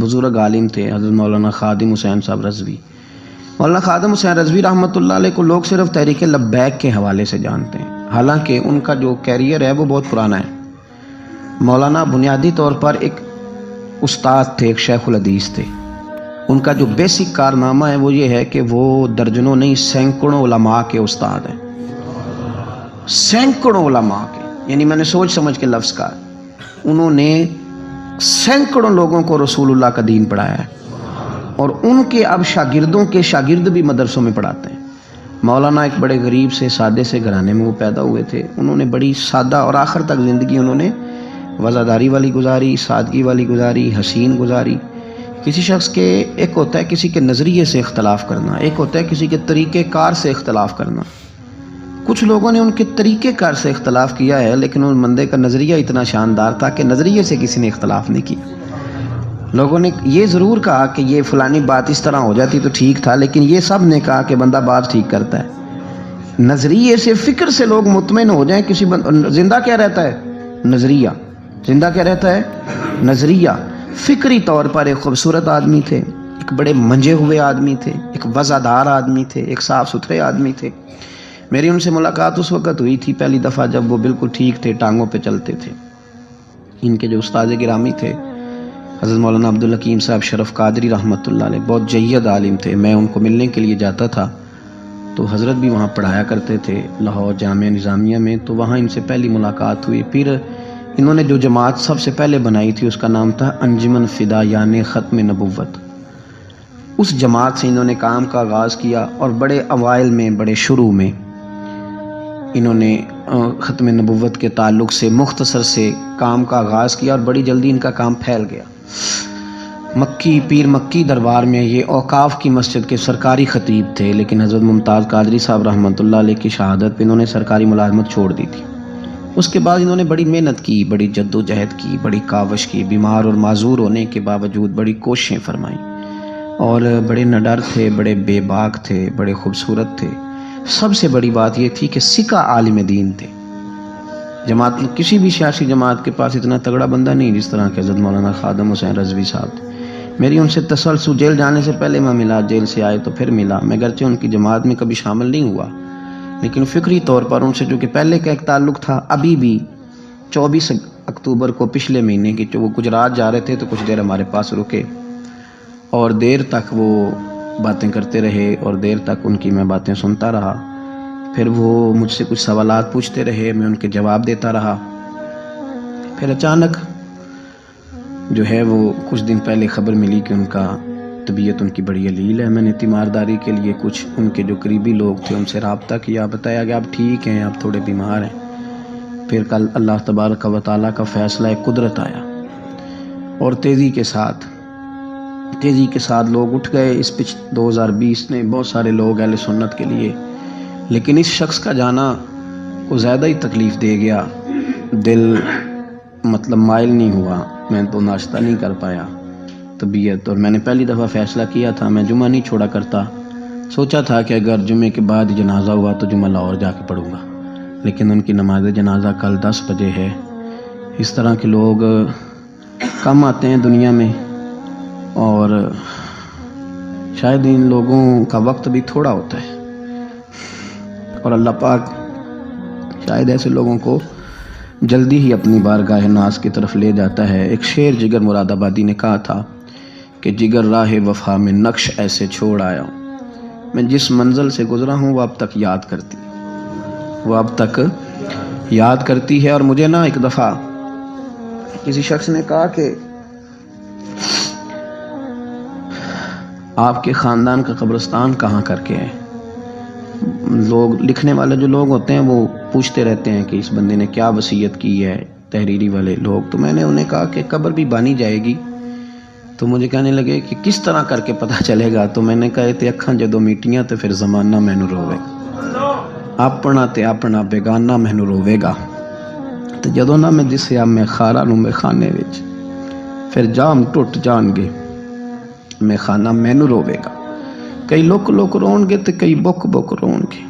بزرگ عالم تھے حضرت مولانا خادم حسین صاحب رضوی۔ مولانا خادم حسین رضوی رحمۃ اللہ علیہ کو لوگ صرف تحریک لبیک کے حوالے سے جانتے ہیں، حالانکہ ان کا جو کیریئر ہے وہ بہت پرانا ہے۔ مولانا بنیادی طور پر ایک استاد تھے، ایک شیخ الحدیث تھے۔ ان کا جو بیسک کارنامہ ہے وہ یہ ہے کہ وہ درجنوں نہیں سینکڑوں علماء کے استاد ہیں، سینکڑوں علماء کے، یعنی میں نے سوچ سمجھ کے لفظ کہا، انہوں نے سینکڑوں لوگوں کو رسول اللہ کا دین پڑھایا ہے، اور ان کے اب شاگردوں کے شاگرد بھی مدرسوں میں پڑھاتے ہیں۔ مولانا ایک بڑے غریب سے سادے سے گھرانے میں وہ پیدا ہوئے تھے، انہوں نے بڑی سادہ اور آخر تک زندگی انہوں نے وزاداری والی گزاری، سادگی والی گزاری، حسین گزاری۔ کسی شخص کے ایک ہوتا ہے کسی کے نظریے سے اختلاف کرنا، ایک ہوتا ہے کسی کے طریقہ کار سے اختلاف کرنا۔ کچھ لوگوں نے ان کے طریقہ کار سے اختلاف کیا ہے، لیکن ان بندے کا نظریہ اتنا شاندار تھا کہ نظریے سے کسی نے اختلاف نہیں کیا۔ لوگوں نے یہ ضرور کہا کہ یہ فلانی بات اس طرح ہو جاتی تو ٹھیک تھا، لیکن یہ سب نے کہا کہ بندہ بات ٹھیک کرتا ہے۔ نظریے سے، فکر سے لوگ مطمئن ہو جائیں کسی زندہ کیا رہتا ہے؟ نظریہ۔ زندہ کیا رہتا ہے؟ نظریہ۔ فکری طور پر ایک خوبصورت آدمی تھے، ایک بڑے منجے ہوئے آدمی تھے، ایک وزادار آدمی تھے، ایک صاف ستھرے آدمی تھے۔ میری ان سے ملاقات اس وقت ہوئی تھی پہلی دفعہ جب وہ بالکل ٹھیک تھے، ٹانگوں پہ چلتے تھے۔ ان کے جو استاد گرامی تھے حضرت مولانا عبدالحکیم صاحب شرف قادری رحمۃ اللہ علیہ، بہت جید عالم تھے۔ میں ان کو ملنے کے لیے جاتا تھا تو حضرت بھی وہاں پڑھایا کرتے تھے لاہور جامعہ نظامیہ میں، تو وہاں ان سے پہلی ملاقات ہوئی۔ پھر انہوں نے جو جماعت سب سے پہلے بنائی تھی اس کا نام تھا انجمن فدایان ختم نبوت۔ اس جماعت سے انہوں نے کام کا آغاز کیا، اور بڑے اوائل میں، بڑے شروع میں انہوں نے ختم نبوت کے تعلق سے مختصر سے کام کا آغاز کیا، اور بڑی جلدی ان کا کام پھیل گیا۔ مکی پیر مکی دربار میں یہ اوقاف کی مسجد کے سرکاری خطیب تھے، لیکن حضرت ممتاز قادری صاحب رحمۃ اللہ علیہ کی شہادت پہ انہوں نے سرکاری ملازمت چھوڑ دی تھی۔ اس کے بعد انہوں نے بڑی محنت کی، بڑی جد و جہد کی، بڑی کاوش کی، بیمار اور معذور ہونے کے باوجود بڑی کوششیں فرمائیں، اور بڑے نڈر تھے، بڑے بے باک تھے، بڑے خوبصورت تھے۔ سب سے بڑی بات یہ تھی کہ سکہ عالم دین تھے۔ جماعت میں کسی بھی سیاسی جماعت کے پاس اتنا تگڑا بندہ نہیں جس طرح کہ حضرت مولانا خادم حسین رضوی صاحب تھے۔ میری ان سے تسلسل، جیل جانے سے پہلے میں ملا، جیل سے آئے تو پھر ملا۔ میں گرچہ ان کی جماعت میں کبھی شامل نہیں ہوا، لیکن فکری طور پر ان سے جو کہ پہلے کا ایک تعلق تھا، ابھی بھی 24 اکتوبر کو پچھلے مہینے کی وہ گجرات جا رہے تھے تو کچھ دیر ہمارے پاس رکے، اور دیر تک وہ باتیں کرتے رہے، اور دیر تک ان کی میں باتیں سنتا رہا۔ پھر وہ مجھ سے کچھ سوالات پوچھتے رہے، میں ان کے جواب دیتا رہا۔ پھر اچانک جو ہے وہ کچھ دن پہلے خبر ملی کہ ان کا طبیعت ان کی بڑی علیل ہے۔ میں نے تیمارداری کے لیے کچھ ان کے جو قریبی لوگ تھے ان سے رابطہ کیا، بتایا کہ آپ ٹھیک ہیں، آپ تھوڑے بیمار ہیں۔ پھر کل اللہ تبارک و تعالیٰ کا فیصلہ قدرت آیا، اور تیزی کے ساتھ لوگ اٹھ گئے۔ اس 2020 نے بہت سارے لوگ اہل سنت کے لیے، لیکن اس شخص کا جانا کو زیادہ ہی تکلیف دے گیا۔ دل مائل نہیں ہوا، میں تو ناشتہ نہیں کر پایا طبیعت، اور میں نے پہلی دفعہ فیصلہ کیا تھا میں جمعہ نہیں چھوڑا کرتا۔ سوچا تھا کہ اگر جمعے کے بعد جنازہ ہوا تو جمعہ لاہور جا کے پڑھوں گا، لیکن ان کی نماز جنازہ کل 10 بجے ہے۔ اس طرح کے لوگ کم آتے ہیں دنیا میں، اور شاید ان لوگوں کا وقت بھی تھوڑا ہوتا ہے، اور اللہ پاک شاید ایسے لوگوں کو جلدی ہی اپنی بارگاہ ناز کی طرف لے جاتا ہے۔ ایک شعر جگر مراد آبادی نے کہا تھا کہ جگر راہ وفا میں نقش ایسے چھوڑ آیا ہوں، میں جس منزل سے گزرا ہوں وہ اب تک یاد کرتی ہے۔ اور مجھے ایک دفعہ کسی شخص نے کہا کہ آپ کے خاندان کا قبرستان کہاں کر کے ہے؟ لوگ لکھنے والے جو لوگ ہوتے ہیں وہ پوچھتے رہتے ہیں کہ اس بندے نے کیا وصیت کی ہے، تحریری والے لوگ۔ تو میں نے انہیں کہا کہ قبر بھی بانی جائے گی۔ تو مجھے کہنے لگے کہ کس طرح کر کے پتہ چلے گا؟ تو میں نے کہا تے اکھاں جدوں میٹیاں تے پھر زمانہ مینوں روے گا، اپنا تے اپنا بیگانہ مینوں روے گا، تے جدوں نہ میں دسیا میں خارا نوں میں خانے وچ، پھر جام ٹوٹ جان گے میں خانہ مینوں روے گا۔ کئی لک لک رون گے تے کئی بک بک رون گے،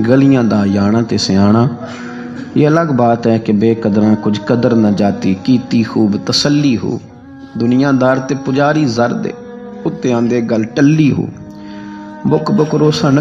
گلیاں دا یانا تے سیانا۔ یہ الگ بات ہے کہ بے قدراں کچھ قدر نہ جاتی، کیتی خوب تسلی ہو ਦੁਨੀਆਦਾਰ ਤੇ ਪੁਜਾਰੀ ਜ਼ਰ ਦੇ ਉੱਤੇ ਆਂਦੇ ਗੱਲ ਟੱਲੀ ਹੋ ਬੁੱਕ ਬੁੱਕ ਰੋਸਣ